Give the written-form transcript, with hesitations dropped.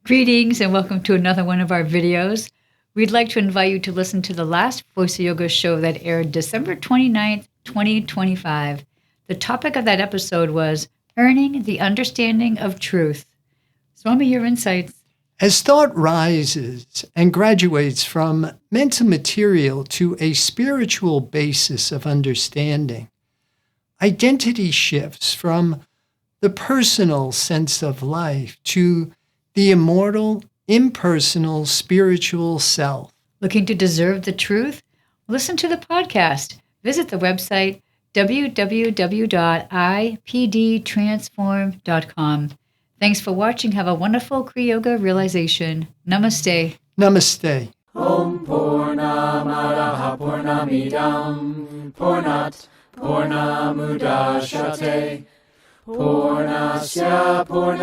Greetings and welcome to another one of our videos. We'd like to invite you to listen to the last Voice of Yoga show that aired December 29th, 2025. The topic of that episode was Earning the Understanding of Truth. Swami, your insights. As thought rises and graduates from mental material to a spiritual basis of understanding, identity shifts from the personal sense of life to the immortal, impersonal, spiritual self. Looking to deserve the truth? Listen to the podcast. Visit the website www.ipdtransform.com. Thanks for watching. Have a wonderful Kriya Yoga realization. Namaste. Namaste. Om Purnamadaha Purnamidam Purnat Purnamudachyate Purnasya Purnasya